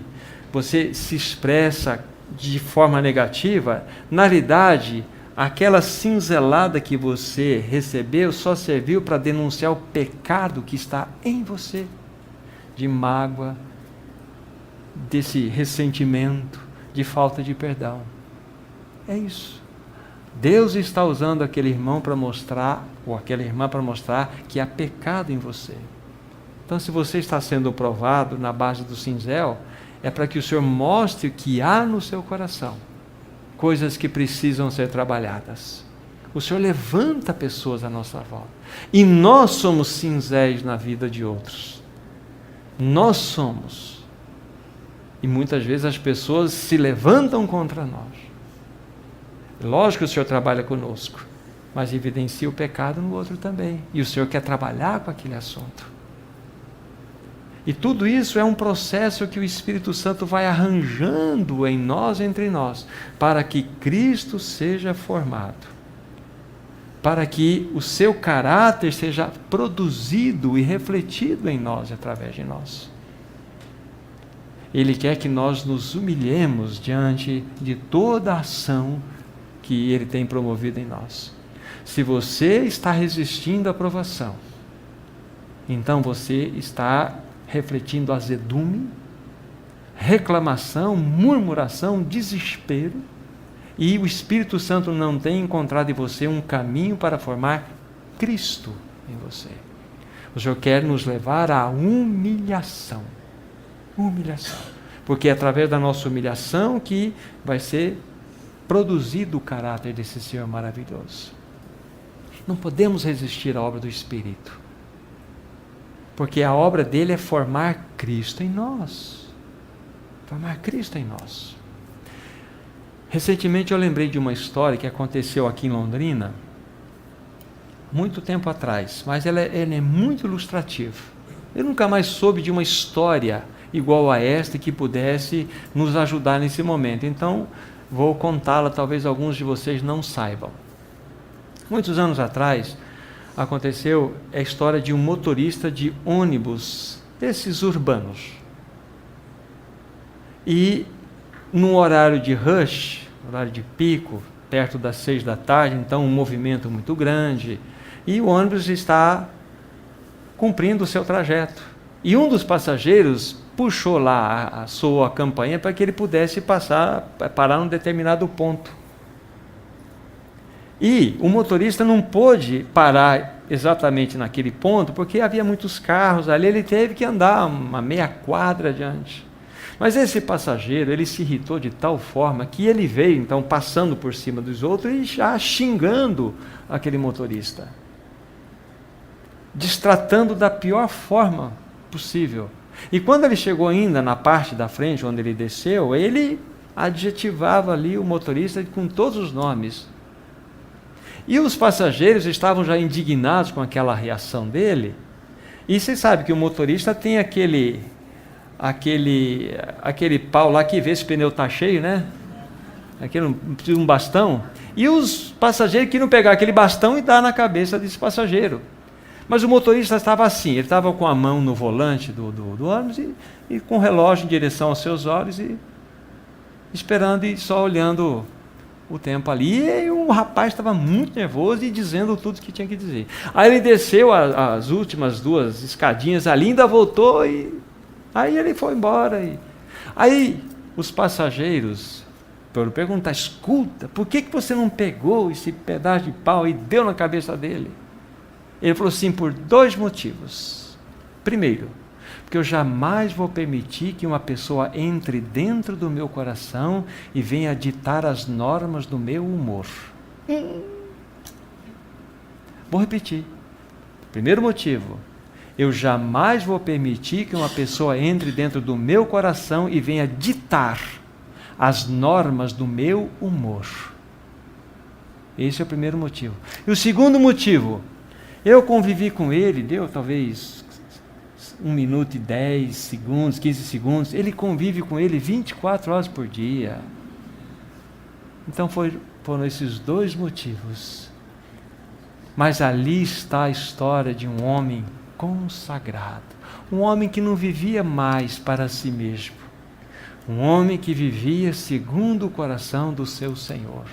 você se expressa de forma negativa, na realidade, aquela cinzelada que você recebeu só serviu para denunciar o pecado que está em você, de mágoa, desse ressentimento, de falta de perdão. É isso. Deus está usando aquele irmão para mostrar, ou aquela irmã para mostrar que há pecado em você. Então, se você está sendo provado na base do cinzel, é para que o Senhor mostre o que há no seu coração, coisas que precisam ser trabalhadas. O Senhor levanta pessoas à nossa volta. E nós somos cinzéis na vida de outros. Nós somos. E muitas vezes as pessoas se levantam contra nós. Lógico que o Senhor trabalha conosco, mas evidencia o pecado no outro também. E o Senhor quer trabalhar com aquele assunto. E tudo isso é um processo que o Espírito Santo vai arranjando em nós, entre nós, para que Cristo seja formado, para que o seu caráter seja produzido e refletido em nós, através de nós. Ele quer que nós nos humilhemos diante de toda a ação que Ele tem promovido em nós. Se você está resistindo à provação, então você está refletindo azedume, reclamação, murmuração, desespero, e o Espírito Santo não tem encontrado em você um caminho para formar Cristo em você. O Senhor quer nos levar à humilhação. Humilhação. Porque é através da nossa humilhação que vai ser produzido o caráter desse Senhor maravilhoso. Não podemos resistir à obra do Espírito, porque a obra dele é formar Cristo em nós. Formar Cristo em nós. Recentemente eu lembrei de uma história que aconteceu aqui em Londrina, muito tempo atrás, mas ela é muito ilustrativa. Eu nunca mais soube de uma história igual a esta que pudesse nos ajudar nesse momento. Então, vou contá-la, talvez alguns de vocês não saibam. Muitos anos atrás, aconteceu a história de um motorista de ônibus, desses urbanos. E, num horário de rush, horário de pico, perto das 6 da tarde, então um movimento muito grande, e o ônibus está cumprindo o seu trajeto. E um dos passageiros puxou lá, soou a campainha para que ele pudesse parar num determinado ponto. E o motorista não pôde parar exatamente naquele ponto, porque havia muitos carros ali, ele teve que andar uma meia quadra adiante. Mas esse passageiro, ele se irritou de tal forma que ele veio, então, passando por cima dos outros e já xingando aquele motorista, destratando da pior forma possível. E quando ele chegou ainda na parte da frente, onde ele desceu, ele adjetivava ali o motorista com todos os nomes. E os passageiros estavam já indignados com aquela reação dele. E você sabe que o motorista tem aquele pau lá que vê se o pneu está cheio, né? Um bastão. E os passageiros queriam pegar aquele bastão e dar na cabeça desse passageiro. Mas o motorista estava assim, ele estava com a mão no volante do ônibus e com o relógio em direção aos seus olhos e esperando e só olhando o tempo ali. E o rapaz estava muito nervoso e dizendo tudo que tinha que dizer. Aí ele desceu as últimas 2 escadinhas ali, ainda voltou e aí ele foi embora. Aí os passageiros foram perguntar: escuta, por que você não pegou esse pedaço de pau e deu na cabeça dele? Ele falou assim: por 2 motivos. Primeiro, porque eu jamais vou permitir que uma pessoa entre dentro do meu coração e venha ditar as normas do meu humor. Vou repetir. Primeiro motivo, eu jamais vou permitir que uma pessoa entre dentro do meu coração e venha ditar as normas do meu humor. Esse é o primeiro motivo. E o segundo motivo, eu convivi com ele, deu talvez 1 minuto e 10 segundos, 15 segundos, ele convive com ele 24 horas por dia. Então foram esses dois motivos. Mas ali está a história de um homem consagrado, um homem que não vivia mais para si mesmo, um homem que vivia segundo o coração do seu Senhor,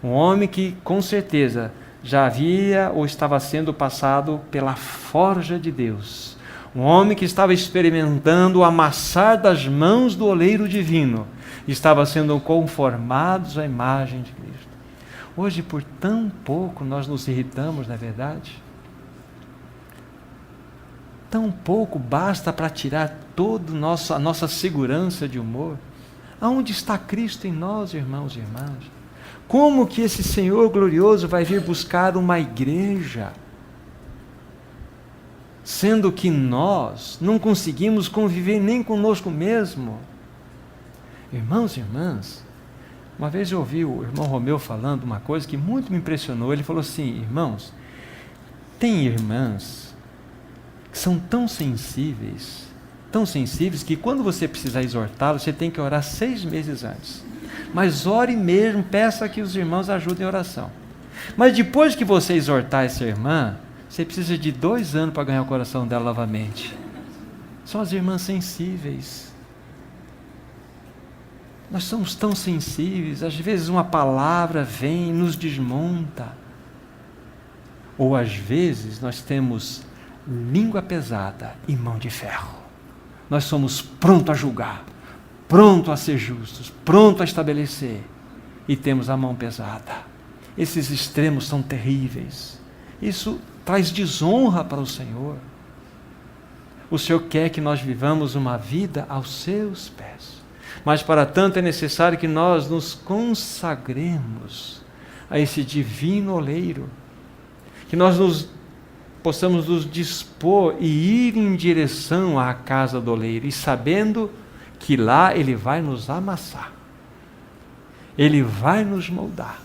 um homem que com certeza já havia ou estava sendo passado pela forja de Deus, um homem que estava experimentando o amassar das mãos do oleiro divino, estava sendo conformados à imagem de Cristo. Hoje, por tão pouco, nós nos irritamos, não é verdade? Tão pouco basta para tirar toda a nossa segurança de humor. Aonde está Cristo em nós, irmãos e irmãs? Como que esse Senhor glorioso vai vir buscar uma igreja, sendo que nós não conseguimos conviver nem conosco mesmo? Irmãos e irmãs, uma vez eu ouvi o irmão Romeu falando uma coisa que muito me impressionou. Ele falou assim: irmãos, tem irmãs que são tão sensíveis que quando você precisar exortá-los, você tem que orar 6 meses antes. Mas ore mesmo, peça que os irmãos ajudem a oração. Mas depois que você exortar essa irmã, você precisa de 2 anos para ganhar o coração dela novamente. São as irmãs sensíveis. Nós somos tão sensíveis, às vezes uma palavra vem e nos desmonta. Ou às vezes nós temos língua pesada e mão de ferro. Nós somos prontos a julgar, prontos a ser justos, prontos a estabelecer, e temos a mão pesada. Esses extremos são terríveis. Isso traz desonra para o Senhor. O Senhor quer que nós vivamos uma vida aos seus pés. Mas para tanto é necessário que nós nos consagremos a esse divino oleiro, que nós possamos nos dispor e ir em direção à casa do oleiro, e sabendo que lá ele vai nos amassar, ele vai nos moldar,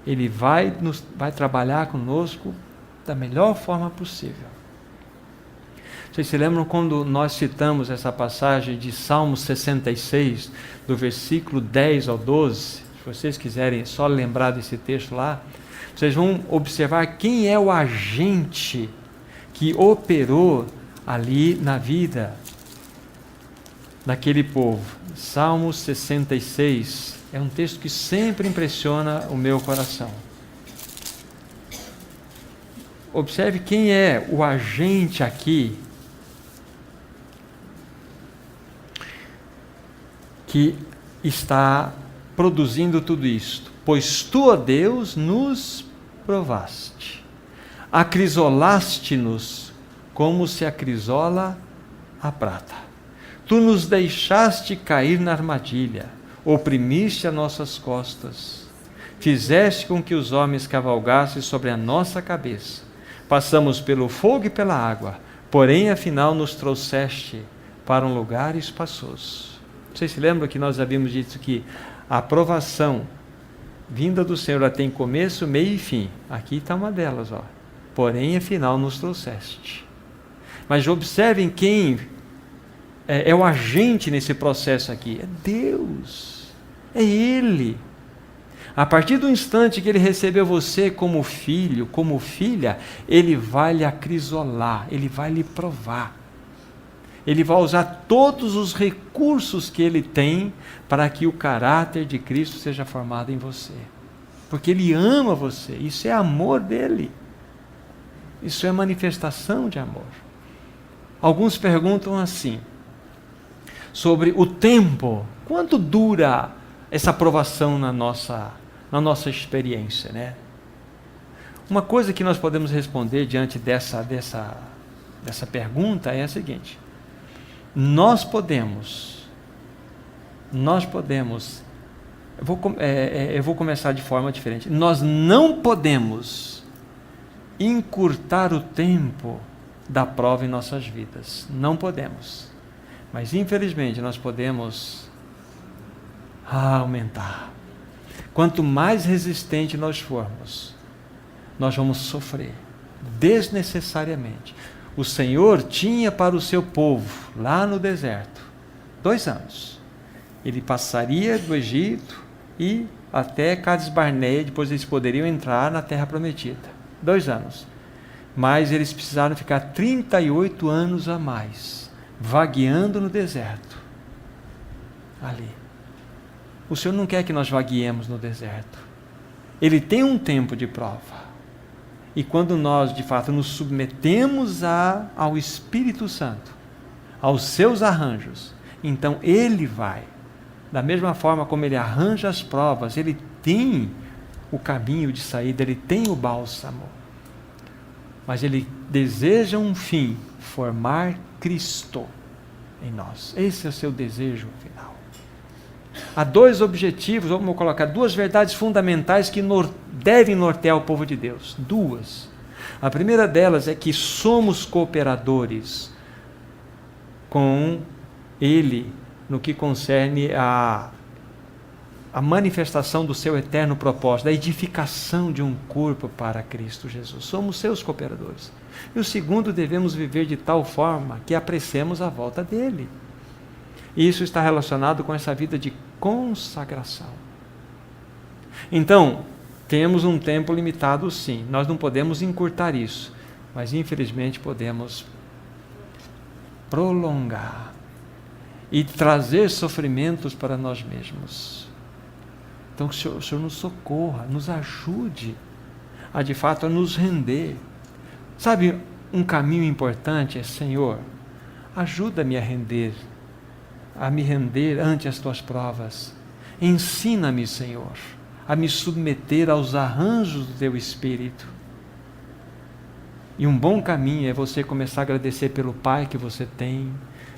ele vai trabalhar conosco da melhor forma possível. Vocês se lembram quando nós citamos essa passagem de Salmo 66, do versículo 10 ao 12? Se vocês quiserem só lembrar desse texto lá, vocês vão observar quem é o agente que operou ali na vida daquele povo. Salmo 66 é um texto que sempre impressiona o meu coração. Observe quem é o agente aqui que está produzindo tudo isto. Pois tu, ó Deus, nos provaste, acrisolaste-nos como se acrisola a prata. Tu nos deixaste cair na armadilha, oprimiste as nossas costas, fizeste com que os homens cavalgassem sobre a nossa cabeça. Passamos pelo fogo e pela água, porém afinal nos trouxeste para um lugar espaçoso. Vocês se lembram que nós havíamos dito que a aprovação vinda do Senhor, ela tem começo, meio e fim. Aqui está uma delas, ó. Porém, afinal, nos trouxeste. Mas observem quem é o agente nesse processo aqui. É Deus. É Ele. A partir do instante que Ele recebeu você como filho, como filha, Ele vai lhe acrisolar, Ele vai lhe provar. Ele vai usar todos os recursos que Ele tem para que o caráter de Cristo seja formado em você. Porque Ele ama você. Isso é amor dEle. Isso é manifestação de amor. Alguns perguntam assim, sobre o tempo. Quanto dura essa aprovação na nossa experiência, né? Uma coisa que nós podemos responder diante dessa pergunta é a seguinte: nós podemos, eu vou começar de forma diferente. Nós não podemos encurtar o tempo da prova em nossas vidas. Não podemos. Mas, infelizmente, nós podemos aumentar. Quanto mais resistente nós formos, nós vamos sofrer desnecessariamente. O Senhor tinha para o seu povo, lá no deserto, 2 anos. Ele passaria do Egito e até Cades Barneia, depois eles poderiam entrar na Terra Prometida. 2 anos. Mas eles precisaram ficar 38 anos a mais, vagueando no deserto. Ali. O Senhor não quer que nós vagueemos no deserto. Ele tem um tempo de prova. E quando nós, de fato, nos submetemos ao Espírito Santo, aos seus arranjos, então Ele vai. Da mesma forma como Ele arranja as provas, Ele tem o caminho de saída, Ele tem o bálsamo. Mas Ele deseja um fim, formar Cristo em nós. Esse é o seu desejo final. Há 2 objetivos, vamos colocar 2 verdades fundamentais que devem nortear o povo de Deus. 2. A primeira delas é que somos cooperadores com Ele no que concerne a manifestação do seu eterno propósito, a edificação de um corpo para Cristo Jesus. Somos seus cooperadores. E o segundo, devemos viver de tal forma que apressemos a volta dele. E isso está relacionado com essa vida de consagração. Então, temos um tempo limitado, sim. Nós não podemos encurtar isso, mas infelizmente podemos prolongar e trazer sofrimentos para nós mesmos. Então, que o Senhor nos socorra, nos ajude a, de fato, a nos render. Sabe, um caminho importante é: Senhor, ajuda-me a me render ante as Tuas provas. Ensina-me, Senhor, a me submeter aos arranjos do Teu Espírito. E um bom caminho é você começar a agradecer pelo pai que você tem,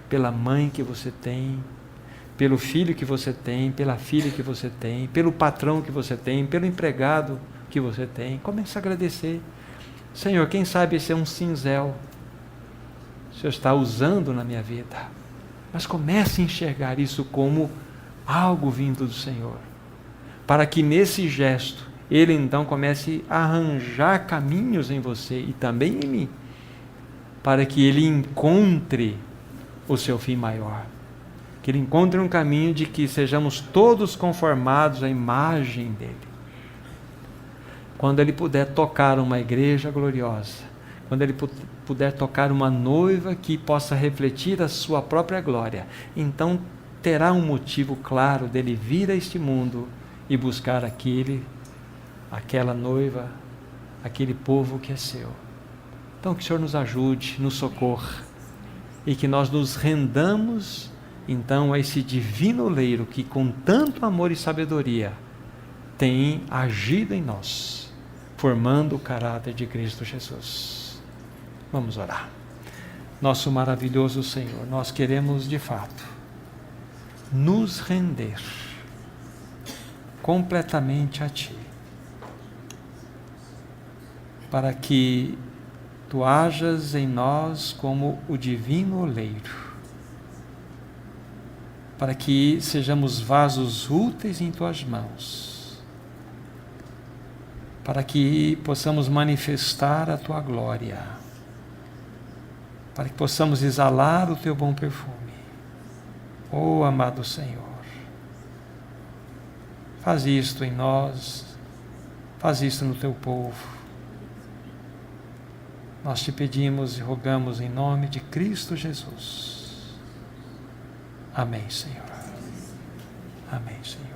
pela mãe que você tem, pelo filho que você tem, pela filha que você tem, pelo patrão que você tem, pelo empregado que você tem. Comece a agradecer. Senhor, quem sabe esse é um cinzel que o Senhor está usando na minha vida. Mas comece a enxergar isso como algo vindo do Senhor, para que nesse gesto Ele então comece a arranjar caminhos em você e também em mim, para que Ele encontre o seu fim maior, que Ele encontre um caminho de que sejamos todos conformados à imagem dEle. Quando Ele puder tocar uma igreja gloriosa, quando Ele puder tocar uma noiva que possa refletir a sua própria glória, então terá um motivo claro dele vir a este mundo e buscar aquela noiva, aquele povo que é seu. Então que o Senhor nos ajude, nos socorra, e que nós nos rendamos então a esse divino oleiro que com tanto amor e sabedoria tem agido em nós, formando o caráter de Cristo Jesus. Vamos orar. Nosso maravilhoso Senhor, nós queremos de fato nos render completamente a Ti, para que Tu hajas em nós como o divino oleiro, para que sejamos vasos úteis em Tuas mãos, para que possamos manifestar a Tua glória, para que possamos exalar o Teu bom perfume. Oh, amado Senhor, faz isto em nós, faz isto no Teu povo. Nós Te pedimos e rogamos em nome de Cristo Jesus. Amém, Senhor. Amém, Senhor.